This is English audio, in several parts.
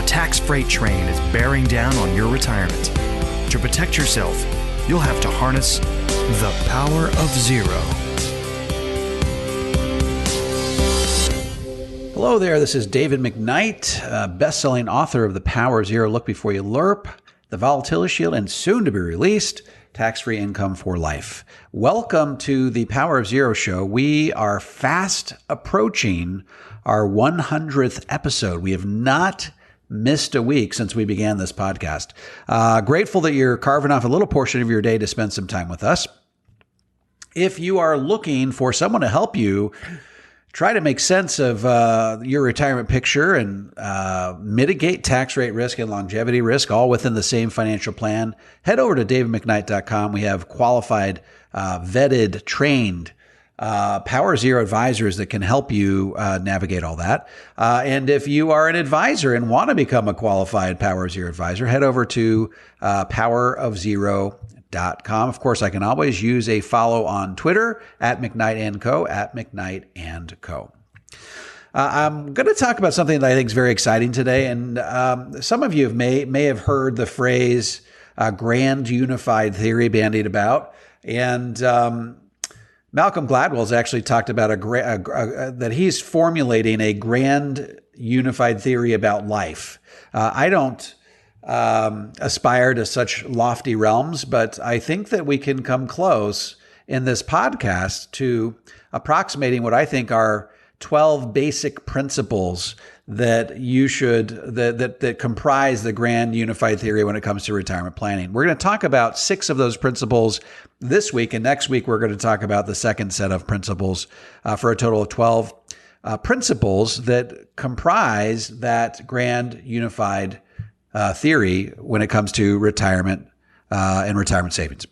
A tax freight train is bearing down on your retirement. To protect yourself, you'll have to harness the power of zero. Hello there, this is David McKnight, best-selling author of The Power of Zero, Look Before You LERP, The Volatility Shield, and soon to be released, Tax-Free Income for Life. Welcome to The Power of Zero show. We are fast approaching our 100th episode. We have not missed a week since we began this podcast. Grateful that you're carving off a little portion of your day to spend some time with us. If you are looking for someone to help you try to make sense of your retirement picture and mitigate tax rate risk and longevity risk all within the same financial plan, head over to davidmcknight.com. We have qualified, vetted, trained Power Zero advisors that can help you navigate all that. And if you are an advisor and want to become a qualified Power Zero advisor, head over to powerofzero.com. Of course, I can always use a follow on Twitter at McKnight & Co. at McKnight & Co. I'm going to talk about something that I think is very exciting today. And some of you may have heard the phrase grand unified theory bandied about. And Malcolm Gladwell has actually talked about that he's formulating a grand unified theory about life. I don't aspire to such lofty realms, but I think that we can come close in this podcast to approximating what I think are 12 basic principles that that comprise the grand unified theory when it comes to retirement planning. We're going to talk about 6 of those principles this week, and next week we're going to talk about the second set of principles for a total of 12 principles that comprise that grand unified theory when it comes to retirement and retirement savings.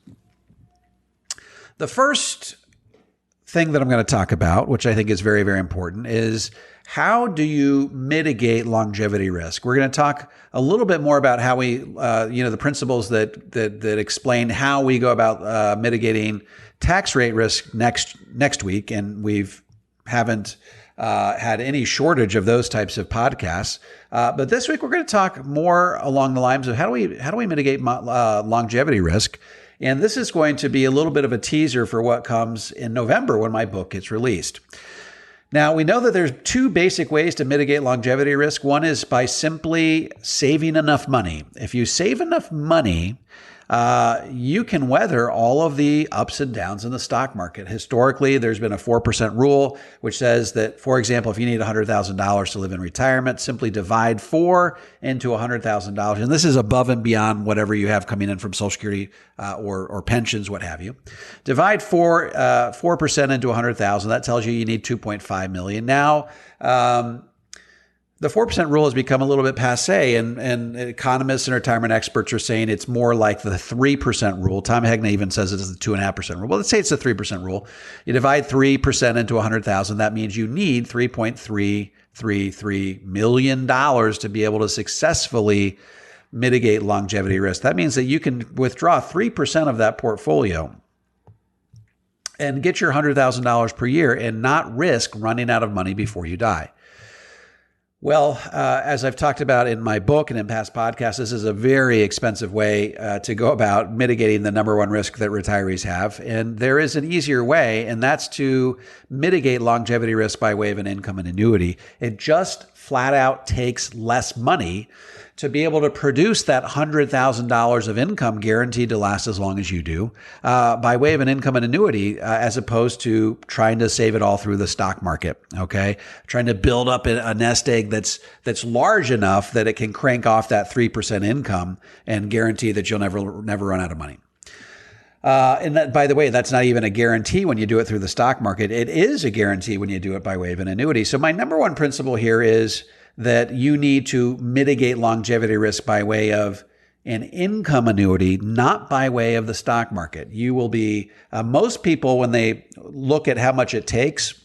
The first thing that I'm going to talk about, which I think is very, very important, is how do you mitigate longevity risk? We're going to talk a little bit more about how we, the principles that explain how we go about mitigating tax rate risk next week, and haven't had any shortage of those types of podcasts. But this week we're going to talk more along the lines of how do we mitigate longevity risk. And this is going to be a little bit of a teaser for what comes in November when my book gets released. Now, we know that there's 2 basic ways to mitigate longevity risk. One is by simply saving enough money. If you save enough money, you can weather all of the ups and downs in the stock market. Historically, there's been a 4% rule, which says that, for example, if you need $100,000 to live in retirement, simply divide 4 into $100,000. And this is above and beyond whatever you have coming in from Social Security or pensions, what have you. Divide 4% into $100,000. That tells you need $2.5 million. Now, the 4% rule has become a little bit passé, and economists and retirement experts are saying it's more like the 3% rule. Tom Hegna even says it is the 2.5% rule. Well, let's say it's the 3% rule. You divide 3% into 100,000. That means you need $3.333 million to be able to successfully mitigate longevity risk. That means that you can withdraw 3% of that portfolio and get your $100,000 per year and not risk running out of money before you die. Well, as I've talked about in my book and in past podcasts, this is a very expensive way to go about mitigating the number one risk that retirees have. And there is an easier way, and that's to mitigate longevity risk by way of an income and annuity. It just flat out takes less money to be able to produce that $100,000 of income guaranteed to last as long as you do by way of an income and annuity, as opposed to trying to save it all through the stock market. Okay, trying to build up a nest egg that's large enough that it can crank off that 3% income and guarantee that you'll never run out of money. And that, by the way, that's not even a guarantee when you do it through the stock market. It is a guarantee when you do it by way of an annuity. So my number one principle here is that you need to mitigate longevity risk by way of an income annuity, not by way of the stock market. You will be, most people, when they look at how much it takes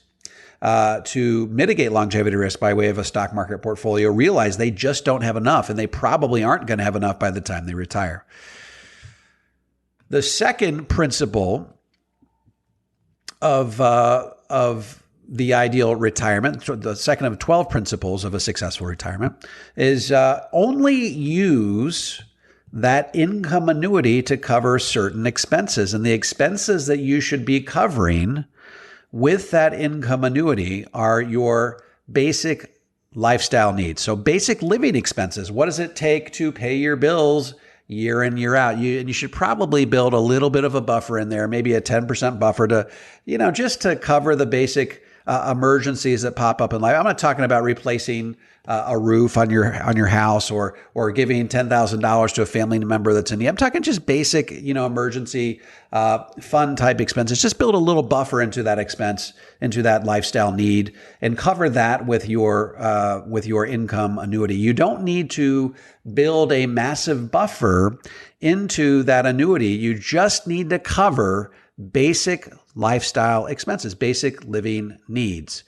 to mitigate longevity risk by way of a stock market portfolio, realize they just don't have enough, and they probably aren't going to have enough by the time they retire. The second principle of the ideal retirement, so the second of 12 principles of a successful retirement, is only use that income annuity to cover certain expenses. And the expenses that you should be covering with that income annuity are your basic lifestyle needs. So basic living expenses. What does it take to pay your bills year in, year out? You should probably build a little bit of a buffer in there, maybe a 10% buffer to, just to cover the basic emergencies that pop up in life. I'm not talking about replacing a roof on your house or giving $10,000 to a family member that's in need. I'm talking just basic, emergency fund type expenses. Just build a little buffer into that expense, into that lifestyle need, and cover that with your income annuity. You don't need to build a massive buffer into that annuity. You just need to cover basic lifestyle expenses, basic living needs.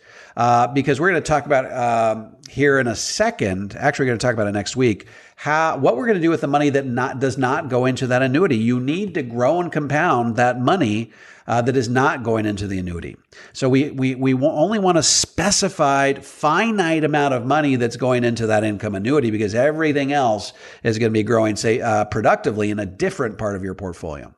Because we're going to talk about here in a second, actually we're going to talk about it next week, what we're going to do with the money that does not go into that annuity. You need to grow and compound that money that is not going into the annuity. So we only want a specified finite amount of money that's going into that income annuity, because everything else is going to be growing, productively in a different part of your portfolio.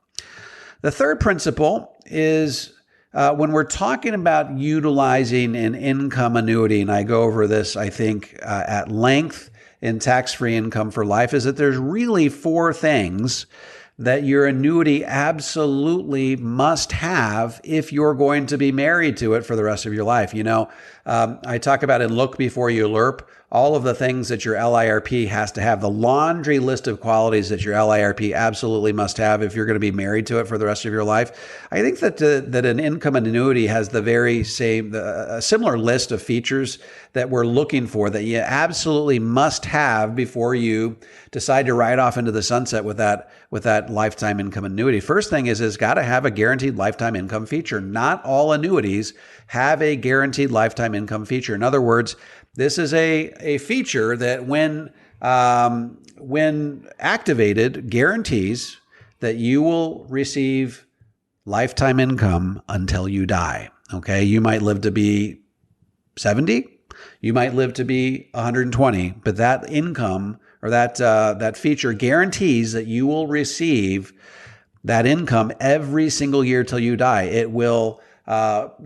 The third principle is when we're talking about utilizing an income annuity, and I go over this, I think, at length in Tax-Free Income for Life, is that there's really 4 things that your annuity absolutely must have if you're going to be married to it for the rest of your life. I talk about in Look Before You LIRP, all of the things that your LIRP has to have, the laundry list of qualities that your LIRP absolutely must have if you're going to be married to it for the rest of your life. I think that an income annuity has the very same, a similar list of features that we're looking for that you absolutely must have before you decide to ride off into the sunset with that lifetime income annuity. First thing is it's got to have a guaranteed lifetime income feature. Not all annuities have a guaranteed lifetime income feature. In other words, this is a feature that when activated, guarantees that you will receive lifetime income until you die. Okay, you might live to be 70, you might live to be 120, but that income or that feature guarantees that you will receive that income every single year till you die. It will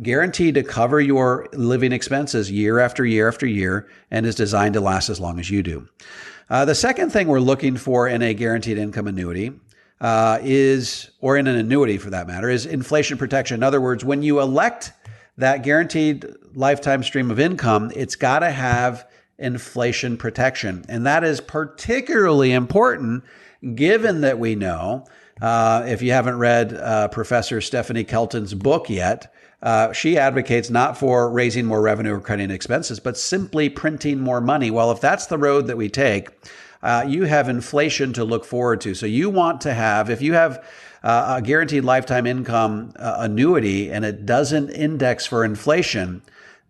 guaranteed to cover your living expenses year after year after year, and is designed to last as long as you do. The second thing we're looking for in a guaranteed income annuity or in an annuity for that matter, is inflation protection. In other words, when you elect that guaranteed lifetime stream of income, it's got to have inflation protection. And that is particularly important given that we know, if you haven't read Professor Stephanie Kelton's book yet, she advocates not for raising more revenue or cutting expenses, but simply printing more money. Well, if that's the road that we take, you have inflation to look forward to. So you want to have, if you have a guaranteed lifetime income annuity and it doesn't index for inflation,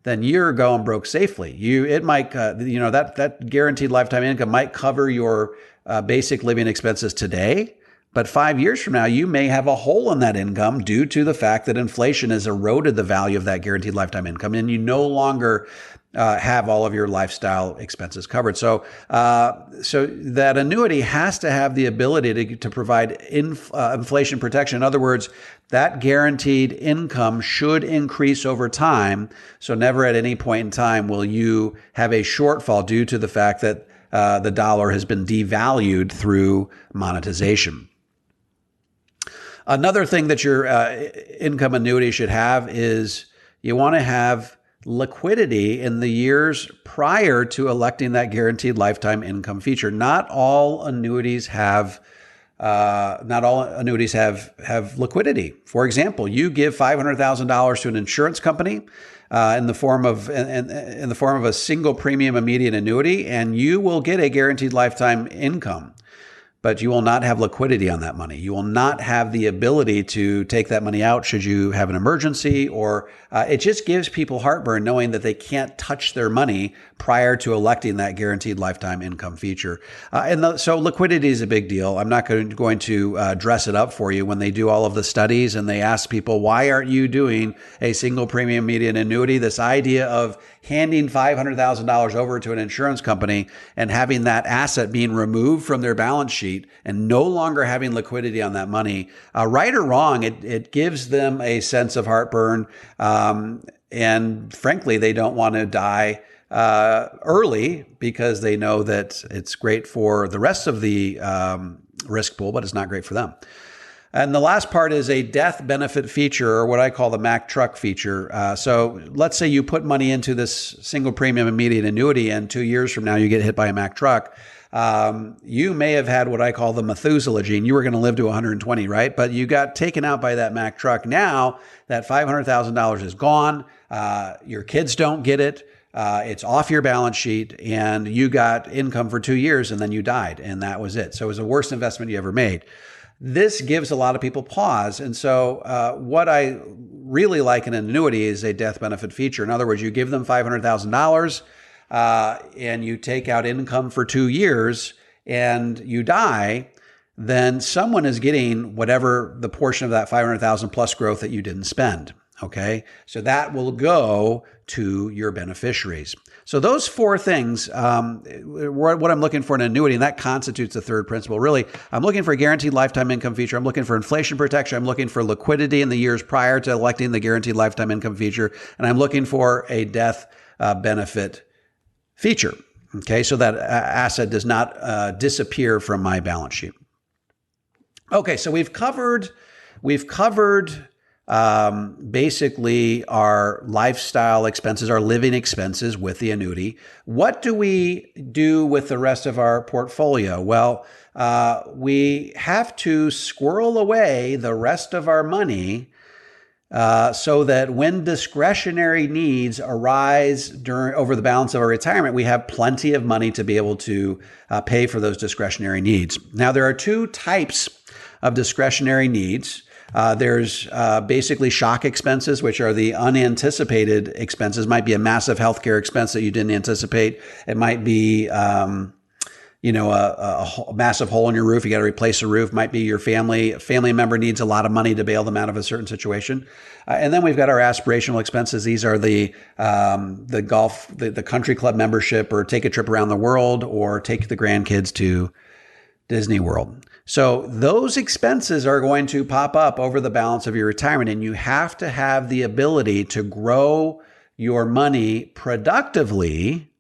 then you're going broke safely. It might, that guaranteed lifetime income might cover your basic living expenses today. But 5 years from now, you may have a hole in that income due to the fact that inflation has eroded the value of that guaranteed lifetime income, and you no longer have all of your lifestyle expenses covered. So that annuity has to have the ability to provide inflation protection. In other words, that guaranteed income should increase over time. So never at any point in time will you have a shortfall due to the fact that the dollar has been devalued through monetization. Another thing that your income annuity should have is you want to have liquidity in the years prior to electing that guaranteed lifetime income feature. Not all annuities have liquidity. For example, you give $500,000 to an insurance company in the form of a single premium immediate annuity, and you will get a guaranteed lifetime income. but you will not have liquidity on that money. You will not have the ability to take that money out should you have an emergency, or it just gives people heartburn knowing that they can't touch their money prior to electing that guaranteed lifetime income feature. So liquidity is a big deal. I'm not going to dress it up for you when they do all of the studies and they ask people, why aren't you doing a single premium median annuity? This idea of handing $500,000 over to an insurance company and having that asset being removed from their balance sheet and no longer having liquidity on that money, right or wrong, it gives them a sense of heartburn. And frankly, they don't want to die early because they know that it's great for the rest of the risk pool, but it's not great for them. And the last part is a death benefit feature, or what I call the Mack truck feature. So let's say you put money into this single premium immediate annuity, and 2 years from now you get hit by a Mack truck. You may have had what I call the Methuselah gene. You were going to live to 120, right? But you got taken out by that Mack truck. Now that $500,000 is gone. Your kids don't get it. It's off your balance sheet, and you got income for 2 years, and then you died, and that was it. So it was the worst investment you ever made. This gives a lot of people pause. And so what I really like in an annuity is a death benefit feature. In other words, you give them $500,000 and you take out income for 2 years and you die, then someone is getting whatever the portion of that $500,000 plus growth that you didn't spend. Okay, so that will go to your beneficiaries. So those four things, what I'm looking for in an annuity, and that constitutes the third principle. Really, I'm looking for a guaranteed lifetime income feature. I'm looking for inflation protection. I'm looking for liquidity in the years prior to electing the guaranteed lifetime income feature. And I'm looking for a death benefit feature. Okay, so that asset does not disappear from my balance sheet. Okay, so we've covered basically our lifestyle expenses, our living expenses with the annuity. What do we do with the rest of our portfolio? Well, we have to squirrel away the rest of our money so that when discretionary needs arise over the balance of our retirement, we have plenty of money to be able to pay for those discretionary needs. Now, there are two types of discretionary needs. There's basically shock expenses, which are the unanticipated expenses. Might be a massive healthcare expense that you didn't anticipate. It might be, a massive hole in your roof. You got to replace a roof. Might be your family member needs a lot of money to bail them out of a certain situation. And then we've got our aspirational expenses. These are the golf, the country club membership, or take a trip around the world, or take the grandkids to Disney World. So those expenses are going to pop up over the balance of your retirement, and you have to have the ability to grow your money productively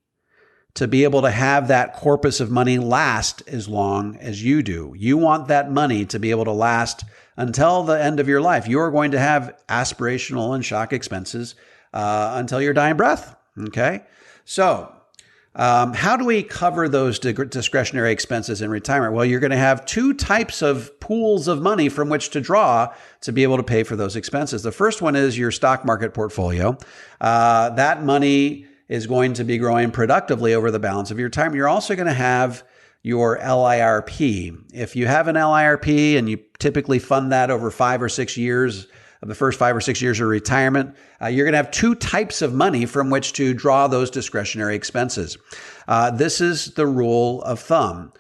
to be able to have that corpus of money last as long as you do. You want that money to be able to last until the end of your life. You're going to have aspirational and shock expenses until your dying breath. Okay? So how do we cover those discretionary expenses in retirement? Well, you're going to have two types of pools of money from which to draw to be able to pay for those expenses. The first one is your stock market portfolio. That money is going to be growing productively over the balance of your time. You're also going to have your LIRP. If you have an LIRP and you typically fund that over 5 or 6 years, of the first 5 or 6 years of retirement, you're going to have two types of money from which to draw those discretionary expenses. This is the rule of thumb.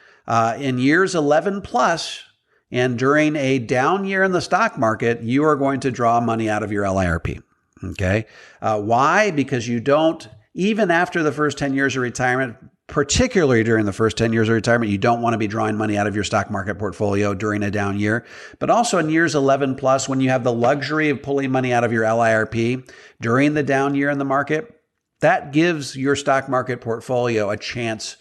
In years 11 plus, and during a down year in the stock market, you are going to draw money out of your LIRP. Okay. Why? Because you don't, even after the first 10 years of retirement, particularly during the first 10 years of retirement, you don't want to be drawing money out of your stock market portfolio during a down year. But also in years 11 plus, when you have the luxury of pulling money out of your LIRP during the down year in the market, that gives your stock market portfolio a chance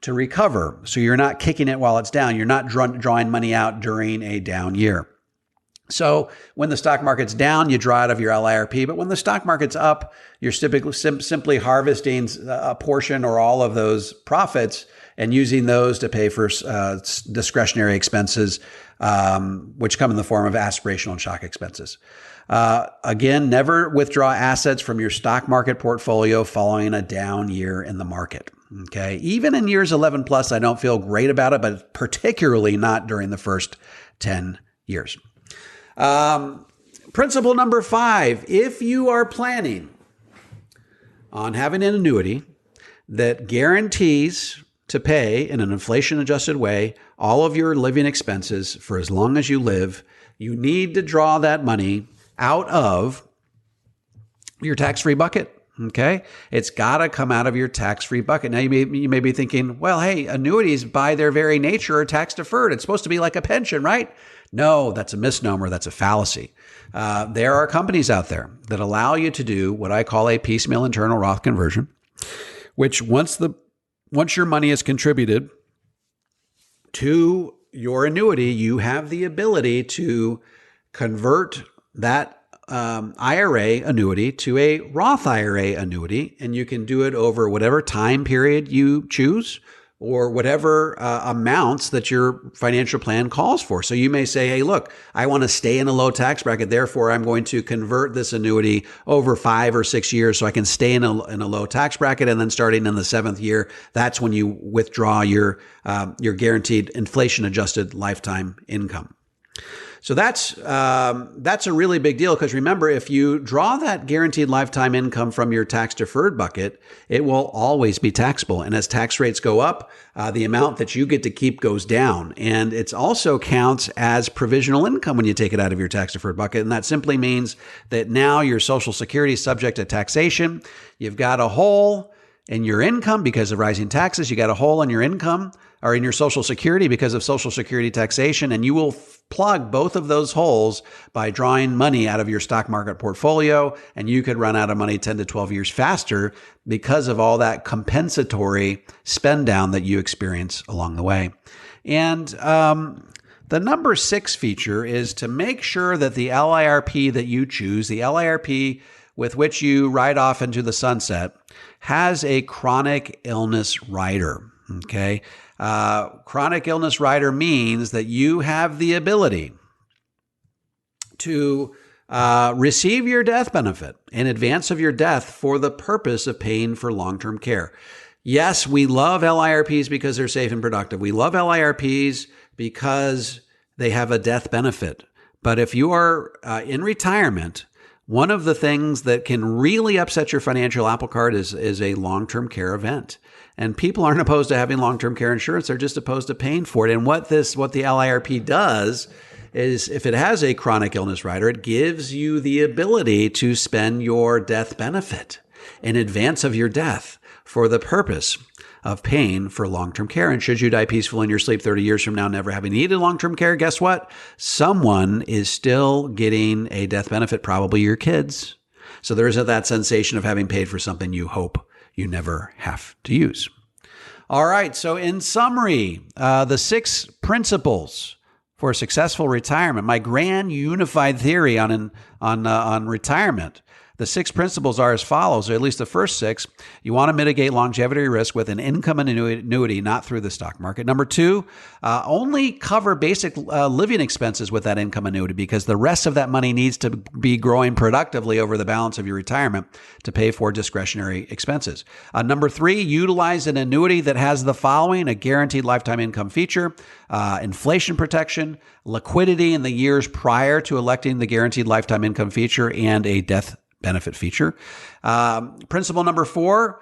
to recover. So you're not kicking it while it's down. You're not drawing money out during a down year. So when the stock market's down, you draw out of your LIRP. But when the stock market's up, you're typically simply harvesting a portion or all of those profits and using those to pay for discretionary expenses, which come in the form of aspirational and shock expenses. Again, never withdraw assets from your stock market portfolio following a down year in the market. Okay. Even in years 11 plus, I don't feel great about it, but particularly not during the first 10 years. Principle number 5, if you are planning on having an annuity that guarantees to pay in an inflation-adjusted way all of your living expenses for as long as you live, you need to draw that money out of your tax-free bucket. Okay, it's got to come out of your tax-free bucket. Now, you may be thinking, well, hey, annuities by their very nature are tax-deferred. It's supposed to be like a pension, right? No, that's a misnomer. That's a fallacy. There are companies out there that allow you to do what I call a piecemeal internal Roth conversion, which once your money is contributed to your annuity, you have the ability to convert that IRA annuity to a Roth IRA annuity, and you can do it over whatever time period you choose or whatever amounts that your financial plan calls for. So you may say, hey, look, I want to stay in a low tax bracket. Therefore, I'm going to convert this annuity over 5 or 6 years so I can stay in a low tax bracket. And then starting in the 7th year, that's when you withdraw your guaranteed inflation adjusted lifetime income. So that's a really big deal, because remember, if you draw that guaranteed lifetime income from your tax deferred bucket, it will always be taxable. And as tax rates go up, the amount that you get to keep goes down. And it also counts as provisional income when you take it out of your tax deferred bucket. And that simply means that now your Social Security is subject to taxation. You've got a hole in your income because of rising taxes. You got a hole in your income or in your Social Security because of Social Security taxation, and you will plug both of those holes by drawing money out of your stock market portfolio, and you could run out of money 10 to 12 years faster because of all that compensatory spend down that you experience along the way. And the number 6 feature is to make sure that the LIRP that you choose, the LIRP with which you ride off into the sunset, has a chronic illness rider. Okay. Chronic illness rider means that you have the ability to receive your death benefit in advance of your death for the purpose of paying for long-term care. Yes, we love LIRPs because they're safe and productive. We love LIRPs because they have a death benefit. But if you are in retirement, one of the things that can really upset your financial apple cart is a long-term care event. And people aren't opposed to having long-term care insurance. They're just opposed to paying for it. And what the LIRP does is, if it has a chronic illness rider, it gives you the ability to spend your death benefit in advance of your death for the purpose of paying for long-term care. And should you die peaceful in your sleep 30 years from now, never having needed long-term care, guess what? Someone is still getting a death benefit, probably your kids. So there isn't that sensation of having paid for something you hope you never have to use. All right. So in summary, the 6 principles for successful retirement, my grand unified theory on retirement. The 6 principles are as follows, or at least the first 6. You want to mitigate longevity risk with an income annuity, not through the stock market. Number 2, only cover basic living expenses with that income annuity, because the rest of that money needs to be growing productively over the balance of your retirement to pay for discretionary expenses. Number 3, utilize an annuity that has the following: a guaranteed lifetime income feature, inflation protection, liquidity in the years prior to electing the guaranteed lifetime income feature, and a death benefit feature. Principle number 4,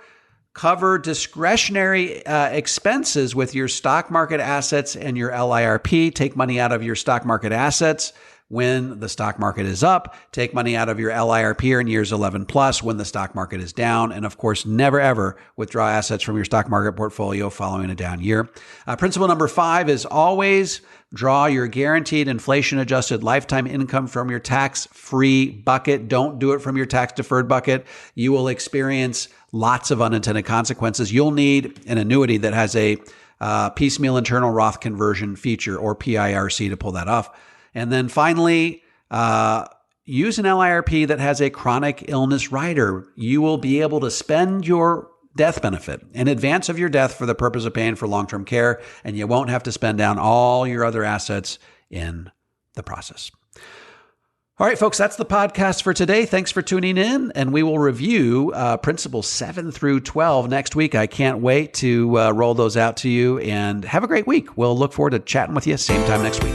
cover discretionary expenses with your stock market assets and your LIRP. Take money out of your stock market assets when the stock market is up. Take money out of your LIRP in years 11 plus when the stock market is down. And of course, never ever withdraw assets from your stock market portfolio following a down year. Principle number 5 is always draw your guaranteed inflation-adjusted lifetime income from your tax-free bucket. Don't do it from your tax-deferred bucket. You will experience lots of unintended consequences. You'll need an annuity that has a piecemeal internal Roth conversion feature, or PIRC, to pull that off. And then finally, use an LIRP that has a chronic illness rider. You will be able to spend your death benefit in advance of your death for the purpose of paying for long-term care, and you won't have to spend down all your other assets in the process. All right, folks, that's the podcast for today. Thanks for tuning in, and we will review Principles 7 through 12 next week. I can't wait to roll those out to you, and have a great week. We'll look forward to chatting with you same time next week.